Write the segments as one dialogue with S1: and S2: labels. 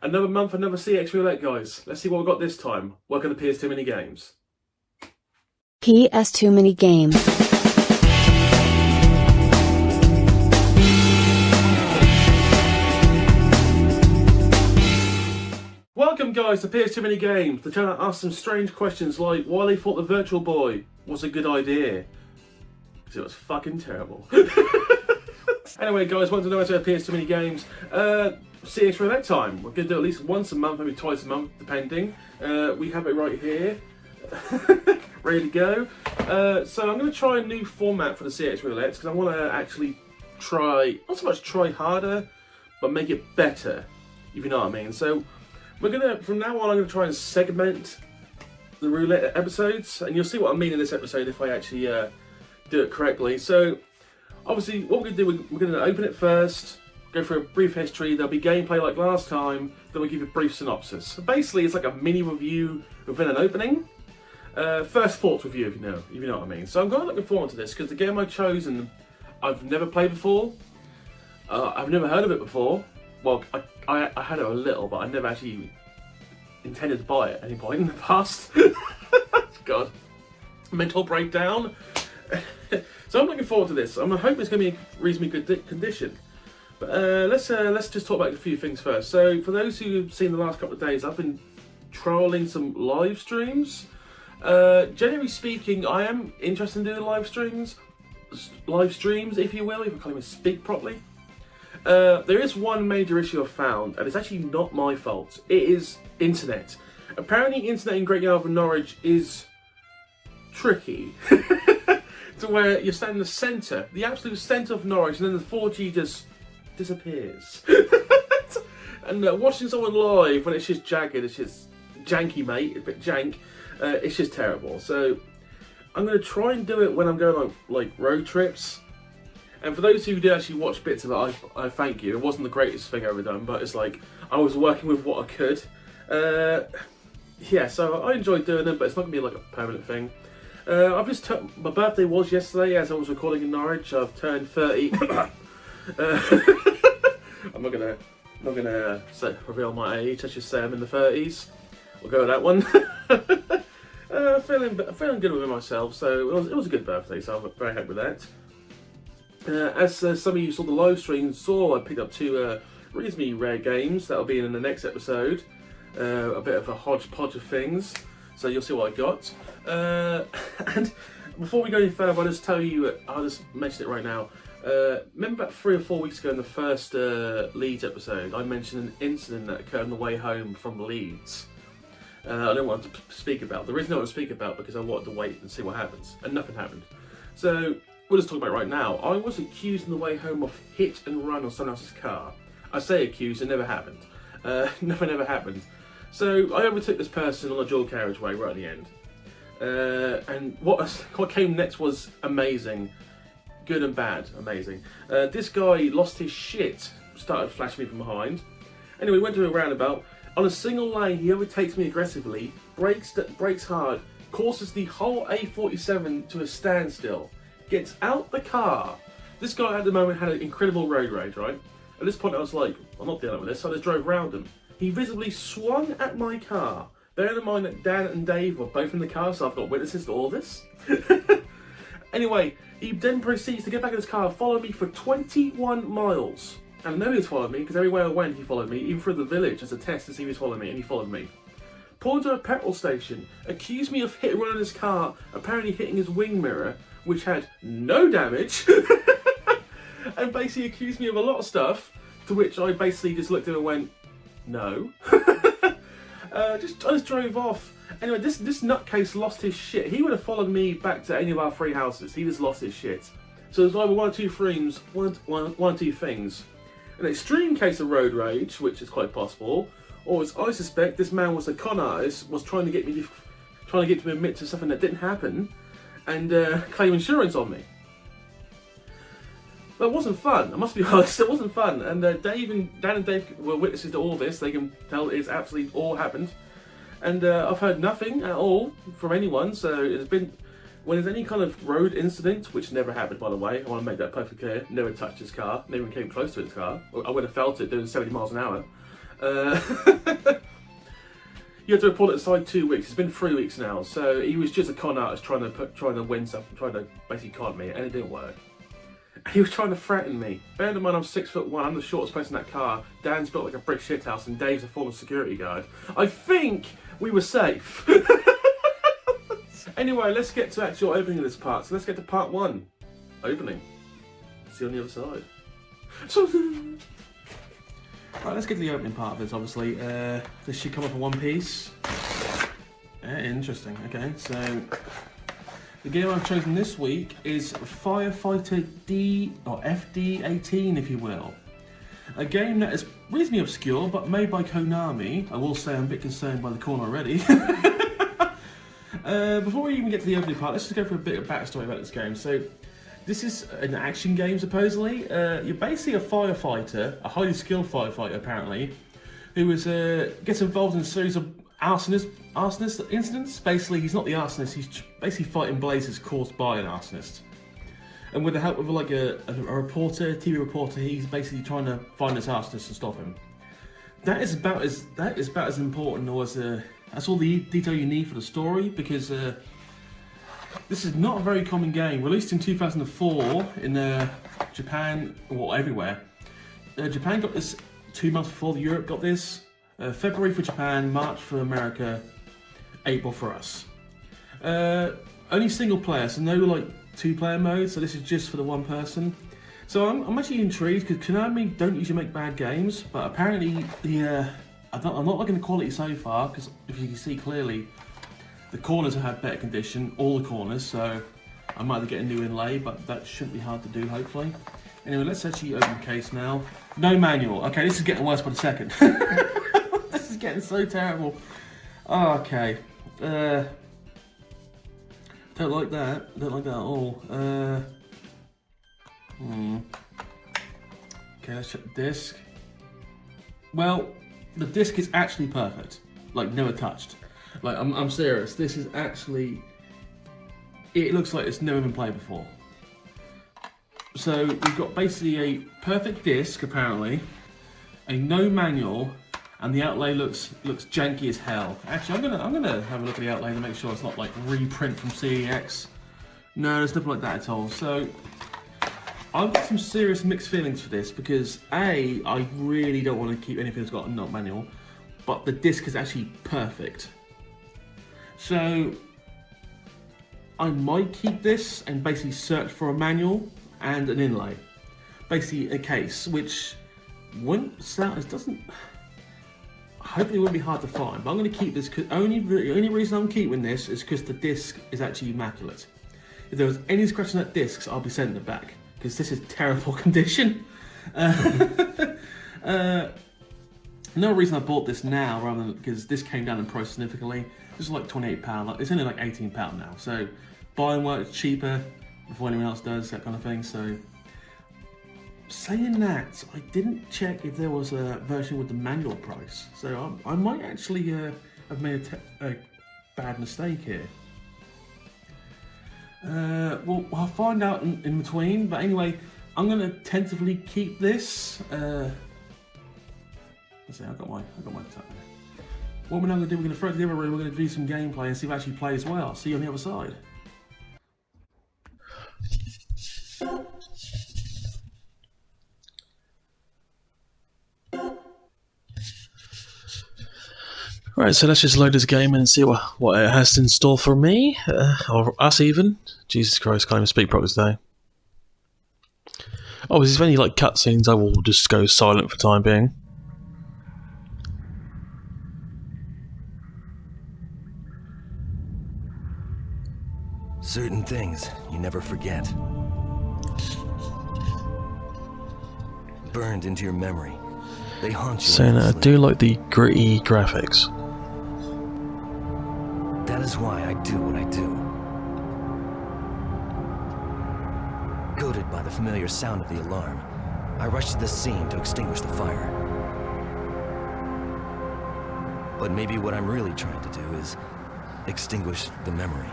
S1: Another month, another CEX Roulette, guys. Let's see what we've got this time. Welcome to PS2 Mini Games.
S2: PS2 Mini Games.
S1: Welcome, guys, to PS2 Mini Games. The channel asks some strange questions like why they thought the Virtual Boy was a good idea. Because it was fucking terrible. Anyway, guys, want to know about PS2 Mini Games? CEX Roulette time. We're going to do at least once a month, maybe twice a month, depending. We have it right here. Ready to go. So I'm going to try a new format for the CEX Roulette because I want to actually try, not so much try harder, but make it better, if you know what I mean. So we're going to, from now on, I'm going to try and segment the roulette episodes, and you'll see what I mean in this episode if I actually do it correctly. So obviously what we're going to do, we're going to open it first, go through a brief history, there'll be gameplay like last time, then we'll give you a brief synopsis. So basically it's like a mini review within an opening. First thoughts review, if you know what I mean. So I'm kind of looking forward to this because the game I've chosen, I've never played before. I've never heard of it before. Well, I had it a little, but I never actually intended to buy it at any point in the past. God, mental breakdown. So I'm looking forward to this. I'm hoping it's going to be in reasonably good condition. But let's just talk about a few things first. So for those who've seen the last couple of days, I've been trolling some live streams. Generally speaking, I am interested in doing live streams, if you will, if I can't even speak properly. There is one major issue I've found, and it's actually not my fault. It is internet. Apparently, internet in Great Yarmouth and Norwich is tricky. To where you're standing in the centre, the absolute centre of Norwich, and then the 4G just disappears. And watching someone live when it's just jagged, it's just janky, mate. It's a bit jank. It's just terrible. So I'm going to try and do it when I'm going on like road trips. And for those who did actually watch bits of it, I thank you. It wasn't the greatest thing I've ever done, but it's like I was working with what I could. Yeah, so I enjoyed doing it, but it's not going to be like a permanent thing. I've just my birthday was yesterday as I was recording in Norwich. I've turned 30. I'm not gonna reveal my age. Let's just say I'm in the 30s. We'll go with that one. Feeling good with myself. So it was a good birthday. So I'm very happy with that. As some of you saw the live stream, I picked up two reasonably rare games that'll be in the next episode. A bit of a hodgepodge of things. So you'll see what I got. And before we go any further, I'll just mention it right now. Remember about 3 or 4 weeks ago in the first Leeds episode, I mentioned an incident that occurred on the way home from Leeds. I don't want to speak about. There is no one to speak about because I wanted to wait and see what happens. And nothing happened. So we'll just talk about it right now. I was accused on the way home of hit and run on someone else's car. I say accused, it never happened. Nothing ever happened. So I overtook this person on a dual carriageway right at the end. And what came next was amazing. Good and bad, amazing. This guy lost his shit, started flashing me from behind. Anyway, went to a roundabout. On a single lane, he overtakes me aggressively, brakes hard, causes the whole A47 to a standstill, gets out the car. This guy at the moment had an incredible road rage, right? At this point I was like, I'm not dealing with this, so I just drove around him. He visibly swung at my car. Bear in mind that Dan and Dave were both in the car, so I've got witnesses to all this. Anyway, he then proceeds to get back in his car, follow me for 21 miles. And I know he's followed me, because everywhere I went he followed me, even through the village as a test to see if he's followed me, and he followed me. Pulled to a petrol station, accused me of hit and running his car, apparently hitting his wing mirror, which had no damage, and basically accused me of a lot of stuff, to which I basically just looked at him and went, no. I just drove off. Anyway, this nutcase lost his shit. He would have followed me back to any of our 3 houses. He just lost his shit. So there's either one or two things. An extreme case of road rage, which is quite possible, or as I suspect, this man was a con artist, was trying to get me to admit to something that didn't happen, and claim insurance on me. But it wasn't fun. I must be honest, it wasn't fun. And Dan and Dave were witnesses to all this. They can tell it's absolutely all happened. And I've heard nothing at all from anyone. So it's been, when there's any kind of road incident, which never happened, by the way, I want to make that perfectly clear. Never touched his car. Never even came close to his car. I would have felt it doing 70 miles an hour. You had to report it inside 2 weeks. It's been 3 weeks now, so he was just a con artist trying to win something, trying to basically con me, and it didn't work. He was trying to threaten me. Bear in mind I'm 6'1", I'm the shortest person in that car. Dan's built like a brick shithouse, and Dave's a former security guard. I think we were safe. Anyway, let's get to actual opening of this part. So let's get to part 1. Opening. See you on the other side. Right, let's get to the opening part of this, obviously. This should come up in one piece. Interesting, okay. So, the game I've chosen this week is Firefighter FD18, if you will. A game that is reasonably obscure, but made by Konami. I will say I'm a bit concerned by the corner already. Before we even get to the opening part, let's just go for a bit of backstory about this game. So, this is an action game, supposedly. You're basically a firefighter, a highly skilled firefighter, apparently, who gets involved in a series of arsonist incidents. Basically, he's not the arsonist, he's basically fighting blazes caused by an arsonist. And with the help of like a reporter, a TV reporter, he's basically trying to find this arsonist and stop him. That is about as important, or that's all the detail you need for the story, because this is not a very common game. Released in 2004 in Japan, well, everywhere. Japan got this 2 months before Europe got this. February for Japan, March for America, April for us. Only single player, so no like 2-player mode, so this is just for the one person. So I'm actually intrigued, because Konami don't usually make bad games, but apparently I'm not liking the quality so far, because if you can see clearly, the corners have had better condition, all the corners, so I might have to get a new inlay, but that shouldn't be hard to do, hopefully. Anyway, let's actually open the case now. No manual. Okay, this is getting worse by the second. This is getting so terrible. Oh, okay. Don't like that. Don't like that at all. Okay, let's check the disc. Well, the disc is actually perfect. Like, never touched. Like, I'm serious. This is actually... It looks like it's never been played before. So, we've got basically a perfect disc, apparently. A no manual. And the outlay looks janky as hell. Actually, I'm gonna have a look at the outlay to make sure it's not like reprint from CEX. No, there's nothing like that at all. So, I've got some serious mixed feelings for this, because A, I really don't want to keep anything that's got a not manual, but the disc is actually perfect. So, I might keep this and basically search for a manual and an inlay. Basically a case, which wouldn't sound, it doesn't, hopefully it wouldn't be hard to find, but I'm going to keep this, because the only reason I'm keeping this is because the disc is actually immaculate. If there was any scratch on that disc, I'll be sending it back, because this is terrible condition. No reason I bought this now, rather than because this came down in price significantly. This is like £28, like, it's only like £18 now. So buying works cheaper before anyone else does, that kind of thing. So saying that, I didn't check if there was a version with the manual price. So I might actually have made a bad mistake here. Well, I'll find out in between. But anyway, I'm gonna tentatively keep this. Let's see, I've got my tap there. What we're now going to do, we're going to throw it to the other room, we're going to do some gameplay and see if it actually plays well. I'll see you on the other side.
S2: Right, so let's just load this game and see what it has in store for me, or us even. Jesus Christ, can't even speak properly today. Oh, if there's any like cutscenes, I will just go silent for the time being.
S3: Certain things you never forget. Burned into your memory. They haunt you.
S2: So I do like the gritty graphics.
S3: That is why I do what I do. Goaded by the familiar sound of the alarm, I rush to the scene to extinguish the fire. But maybe what I'm really trying to do is extinguish the memory.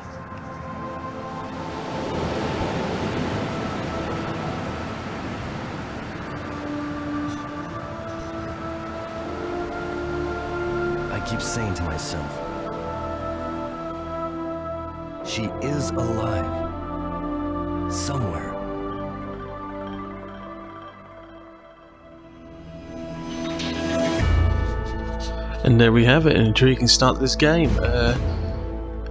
S3: keep saying to myself, she is alive. Somewhere.
S2: And there we have it, an intriguing start to this game.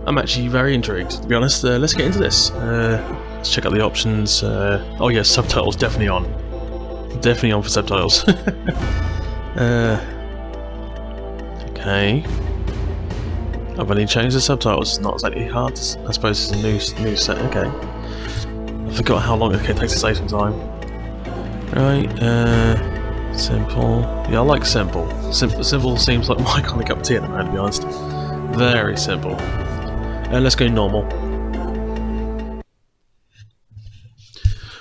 S2: I'm actually very intrigued, to be honest. Let's get into this. Let's check out the options. Oh yes, subtitles definitely on. Definitely on for subtitles. Okay. I've only changed the subtitles. It's not exactly hard. I suppose it's a new set. Okay. I forgot how long it takes to save some time. Right. Simple. Yeah, I like simple. Simple seems like my kind of cup of tea at the moment, to be honest. Very simple. Let's go normal.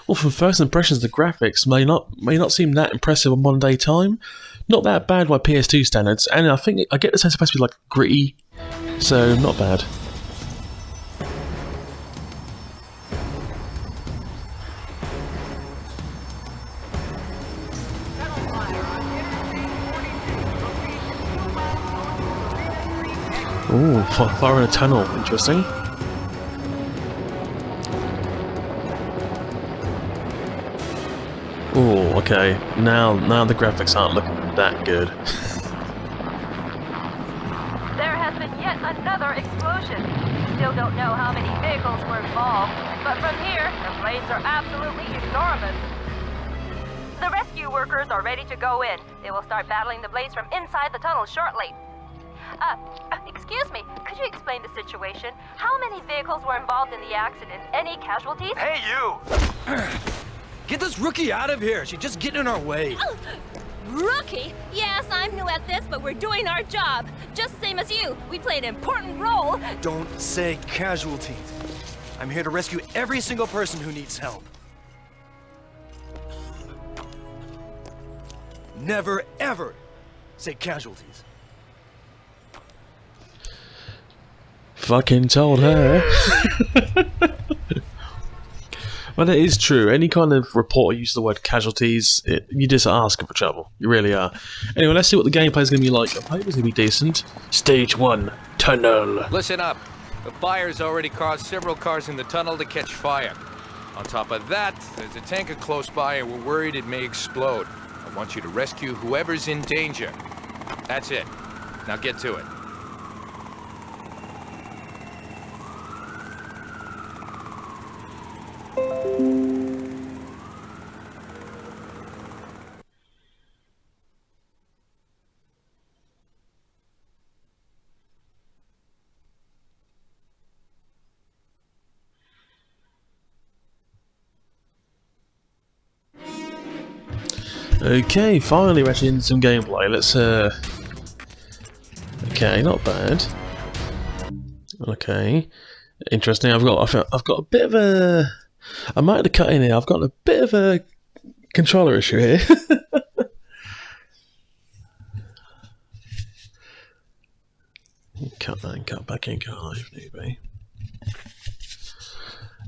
S2: Well, from first impressions, the graphics may not seem that impressive on modern day time. Not that bad by PS2 standards, and I get the sense it's supposed to be like gritty, so not bad. Ooh, fire in a tunnel, interesting. Ooh, okay. Now the graphics aren't looking that good.
S4: There has been yet another explosion. We still don't know how many vehicles were involved, but from here, the flames are absolutely enormous. The rescue workers are ready to go in. They will start battling the blaze from inside the tunnel shortly. Excuse me, could you explain the situation? How many vehicles were involved in the accident? Any casualties?
S3: Hey, you! Get this rookie out of here! She's just getting in our way.
S4: Oh, rookie? Yes, I'm new at this, but we're doing our job. Just same as you. We play an important role.
S3: Don't say casualties. I'm here to rescue every single person who needs help. Never, ever say casualties.
S2: Fucking told her. Well, that is true. Any kind of reporter uses the word casualties, you just asking for trouble. You really are. Anyway, let's see what the gameplay is going to be like. I hope it's going to be decent. Stage 1, tunnel.
S5: Listen up. The fire's already caused several cars in the tunnel to catch fire. On top of that, there's a tanker close by and we're worried it may explode. I want you to rescue whoever's in danger. That's it. Now get to it.
S2: Okay, finally we're actually into some gameplay. Let's okay, not bad. Okay, interesting. I've got a bit of a. I might have to cut in here. I've got a bit of a controller issue here. Cut that and cut back in, can't I, if need be?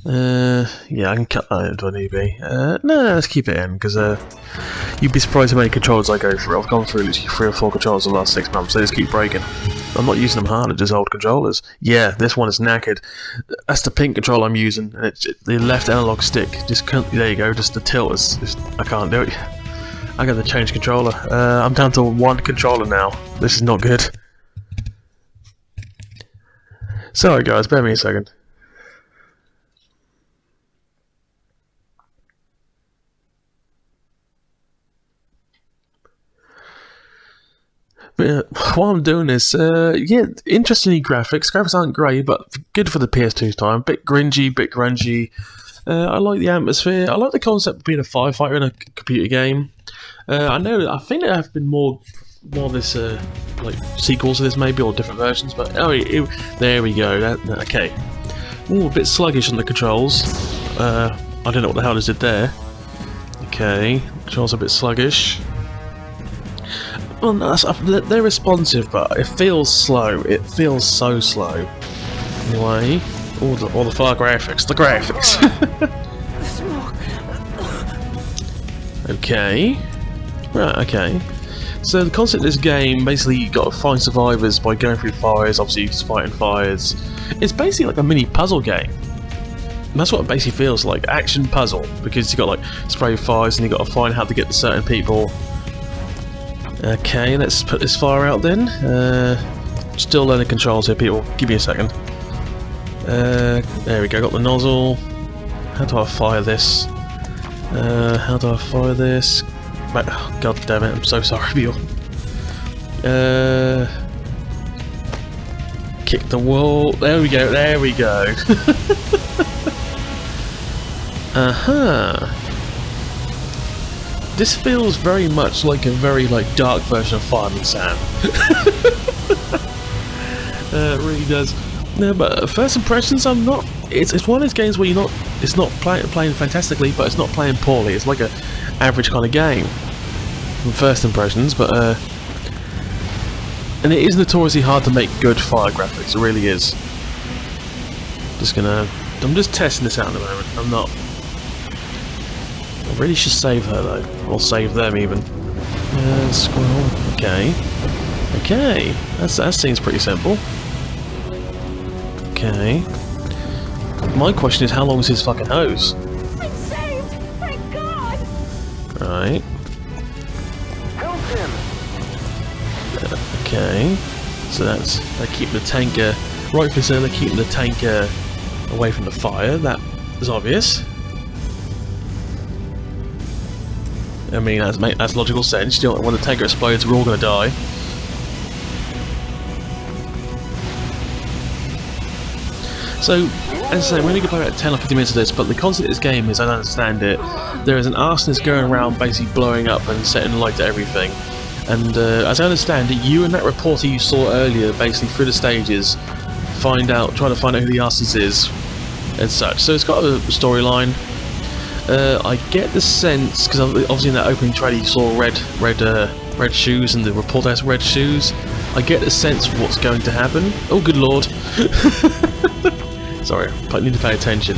S2: Yeah, I can cut that into an EB. No, let's keep it in, because you'd be surprised how many controllers I go through. I've gone through literally 3 or 4 controllers in the last 6 months. They just keep breaking. I'm not using them hard, they're just old controllers. Yeah, this one is knackered. That's the pink controller I'm using. And it's the left analog stick. Just there you go. Just the tilt is. I can't do it. I got to change controller. I'm down to 1 controller now. This is not good. Sorry guys, bear me a second. But what I'm doing is, yeah, interesting graphics. Graphics aren't great, but good for the PS2's time. Bit grungy, bit grungy. I like the atmosphere. I like the concept of being a firefighter in a computer game. I think there have been more of this, like sequels to this maybe, or different versions. But there we go. Okay. Ooh, a bit sluggish on the controls. I don't know what the hell this did there. Okay, controls a bit sluggish. Well, no, they're responsive, but it feels slow. It feels so slow. Anyway, all the fire graphics. The graphics. Okay. Right, okay. So the concept of this game, basically you got to find survivors by going through fires, obviously just fighting fires. It's basically like a mini puzzle game. And that's what it basically feels like, action puzzle, because you got like spray fires and you got to find how to get to certain people. Okay, let's put this fire out then. Still learning controls here, people. Give me a second. There we go, got the nozzle. How do I fire this? How do I fire this? Oh, God damn it, I'm so sorry, people. Kick the wall. There we go, there we go. This feels very much like a very dark version of Fireman Sam. It really does. No, but first impressions, I'm not. It's one of those games where you're not. It's not playing fantastically, but it's not playing poorly. It's like a average kind of game from first impressions, but and it is notoriously hard to make good fire graphics. It really is. I'm just testing this out at the moment. I'm not. I really should save her though, or save them even. Scroll. Okay. Okay. That seems pretty simple. Okay. My question is, how long is his fucking hose?
S4: I'm saved! Thank God!
S2: Right.
S6: Help him!
S2: Okay. So they're keeping the tanker, rightfully so, they're keeping the tanker away from the fire. That is obvious. I mean, that's logical sense. You don't, when the tanker explodes, we're all going to die. So, as I say, we're only going to play about 10 or 15 minutes of this, but the concept of this game is, I don't understand it, there is an arsonist going around basically blowing up and setting light to everything. And as I understand it, you and that reporter you saw earlier, basically through the stages, trying to find out who the arsonist is, and such. So it's got a storyline. I get the sense, because obviously in that opening trailer you saw red shoes, and the reporter has red shoes. I get the sense of what's going to happen. Oh, good lord! Sorry, I need to pay attention.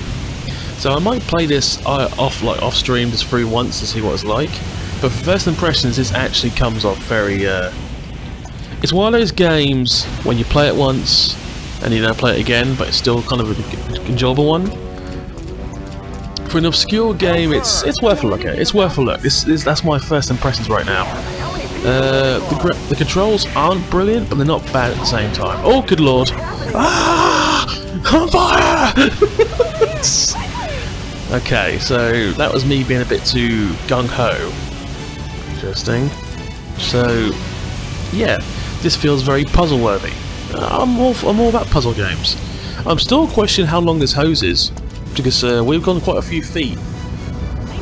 S2: So I might play this off stream, just through once to see what it's like. But for first impressions, this actually comes off very. It's one of those games when you play it once and you don't play it again, but it's still kind of an enjoyable one. For an obscure game, it's worth a look at. It's worth a look. That's my first impressions right now. The controls aren't brilliant, but they're not bad at the same time. Oh, good lord! Ah! On fire! Okay, so that was me being a bit too gung-ho. Interesting. So, yeah, this feels very puzzle-worthy. I'm all about puzzle games. I'm still questioning how long this hose is, because we've gone quite a few feet.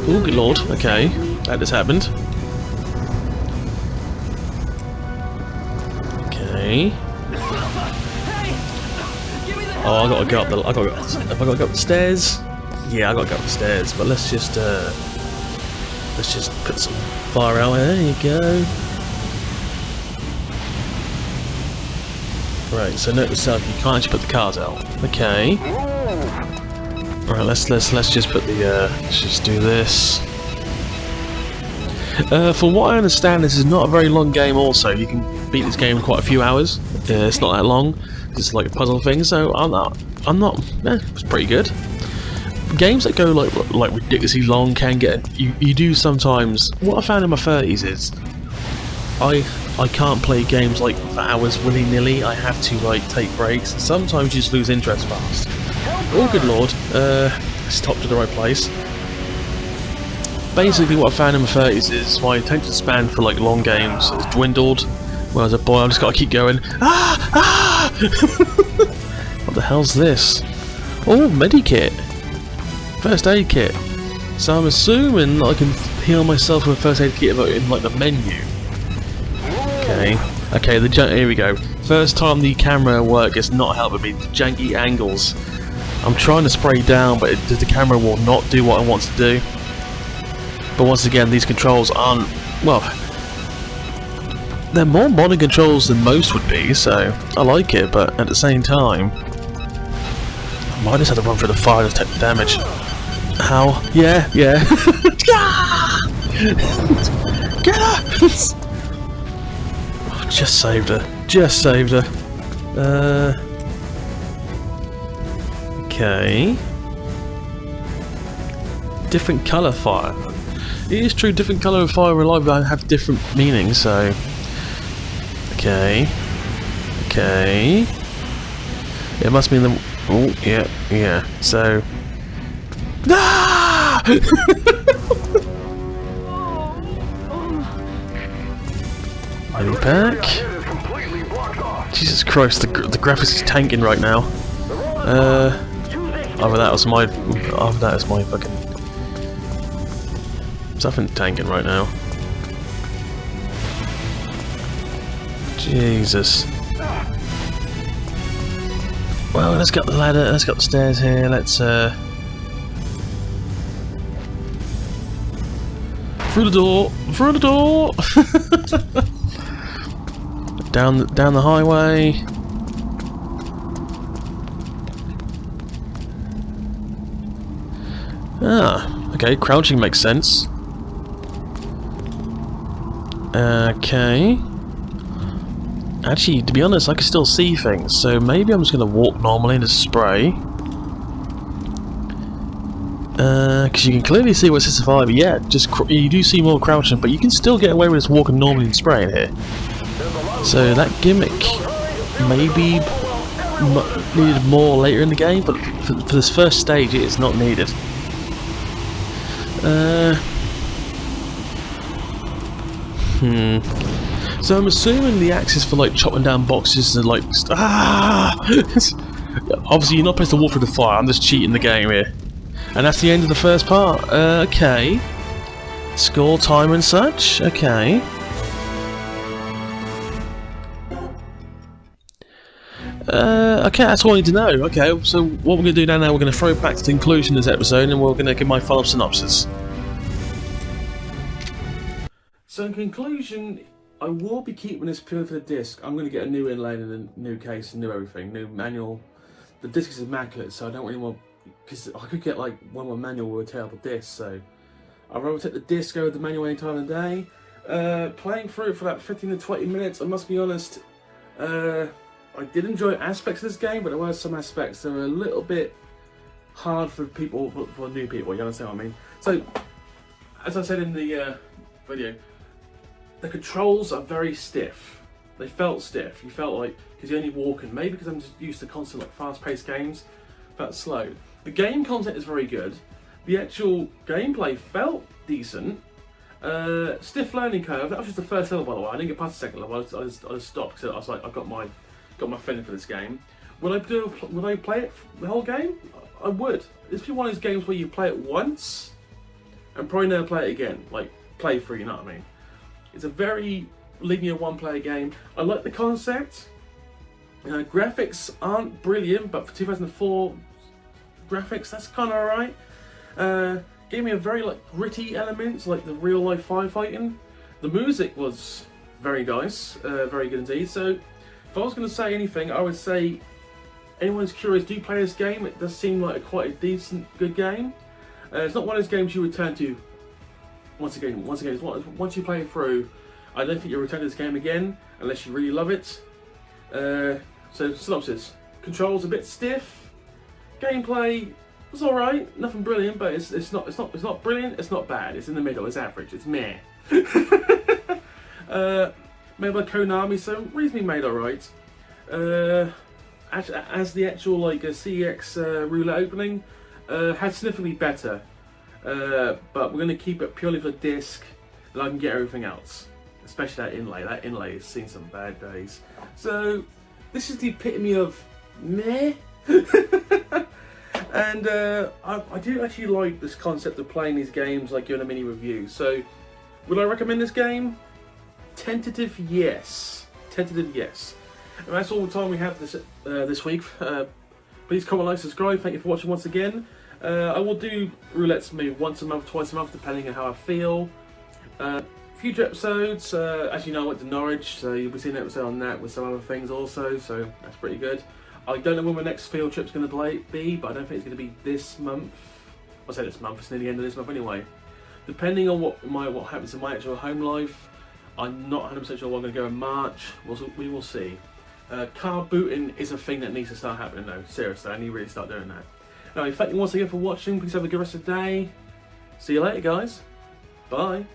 S2: Oh, good lord. Okay, that just happened. Okay. Oh, I gotta go up the. Have I gotta go up the stairs? Yeah, I gotta go up the stairs. But let's just put some fire out. There you go. Right. So note to self, you can't actually put the cars out. Okay. All right. Let's just put the. Let's just do this. For what I understand, this is not a very long game. Also, you can beat this game in quite a few hours. It's not that long. It's like a puzzle thing, so I'm not. It's pretty good. Games that go like ridiculously long can get. You do sometimes. What I found in my 30s is, I can't play games like for hours willy nilly. I have to take breaks. Sometimes you just lose interest fast. Oh good lord! Stopped at the right place. Basically, what I found in my 30s is my attention span for long games has dwindled. Well, as a boy, I've just got to keep going. What the hell's this? Oh, medikit. First aid kit. So I'm assuming I can heal myself with a first aid kit in the menu. Okay. Okay. Here we go. First time the camera work is not helping me. Janky angles. I'm trying to spray down, but the camera will not do what it wants to do. But once again, these controls aren't well. They're more modern controls than most would be, so I like it, but at the same time I might just have to run through the fire to take the damage. How? Yeah. Get up! Just saved her. Just saved her. Okay. Different colour fire. It is true, different colour of fire alive have different meanings, so... Okay. Okay. It must mean the... Oh, yeah, yeah. So... Ah! Money back. Jesus Christ, the graphics is tanking right now. Either that was my fucking... Something tanking right now. Jesus. Well, let's get the ladder, let's get the stairs here, let's through the door! Through the door! down the highway. Ah, okay, crouching makes sense. Okay. Actually, to be honest, I can still see things, so maybe I'm just going to walk normally and just spray. Because you can clearly see what says survivor. Yeah, you do see more crouching, but you can still get away with just walking normally and spraying here. So that gimmick maybe needed more later in the game, but for this first stage it is not needed. So I'm assuming the axe is for like chopping down boxes and like obviously you're not supposed to walk through the fire. I'm just cheating the game here, and that's the end of the first part. Okay, score time and such. Okay. Okay, that's all I need to know. Okay, so what we're going to do now, we're going to throw it back to the conclusion of this episode, and we're going to give my final synopsis.
S1: So in conclusion, I will be keeping this purely for the disc. I'm going to get a new inlay and a new case and new everything, new manual. The disc is immaculate, so I don't really want, because I could get like one more manual with a terrible disc, so I'd rather take the disc over the manual any time of the day. Playing through it for about 15 to 20 minutes, I must be honest, I did enjoy aspects of this game, but there were some aspects that were a little bit hard for people, for new people, you understand what I mean? So, as I said in the video, the controls are very stiff. They felt stiff. You felt like, because you're only walking, maybe because I'm just used to constant like fast-paced games, felt slow. The game content is very good. The actual gameplay felt decent. Stiff learning curve. That was just the first level, by the way. I didn't get past the second level. I just stopped. So I was like, I got my feeling for this game. Would I play it the whole game? I would. This be one of those games where you play it once and probably never play it again. Like play through, you know what I mean? It's a very linear one-player game. I like the concept. Graphics aren't brilliant, but for 2004 graphics, that's kind of alright. Gave me a very like gritty elements, like the real-life firefighting. The music was very nice, very good indeed. So, if I was going to say anything, I would say anyone who's curious, do play this game. It does seem like quite a decent, good game. It's not one of those games you return to. Once again, once you play it through, I don't think you'll return to this game again unless you really love it. So synopsis: controls a bit stiff. Gameplay was all right, nothing brilliant, but it's not brilliant. It's not bad. It's in the middle. It's average. It's meh. Made by Konami, so reasonably made all right. As the actual like CEX Roulette opening had significantly better. But we're going to keep it purely for the disc, and I can get everything else, especially that inlay. That inlay has seen some bad days. So this is the epitome of meh. And I do actually like this concept of playing these games, like giving a mini review. So would I recommend this game? Tentative yes. Tentative yes. And that's all the time we have this week. Please comment, like, subscribe. Thank you for watching once again. I will do roulettes maybe once a month, twice a month, depending on how I feel. Future episodes, as you know, I went to Norwich, so you'll be seeing an episode on that with some other things also, so that's pretty good. I don't know when my next field trip's going to be, but I don't think it's going to be this month. I'll say this month, it's near the end of this month anyway. Depending on what happens in my actual home life, I'm not 100% sure where I'm going to go in March. We will see. Car booting is a thing that needs to start happening though. Seriously, I need to really start doing that. Anyway, thank you once again for watching. Please have a good rest of the day. See you later, guys. Bye.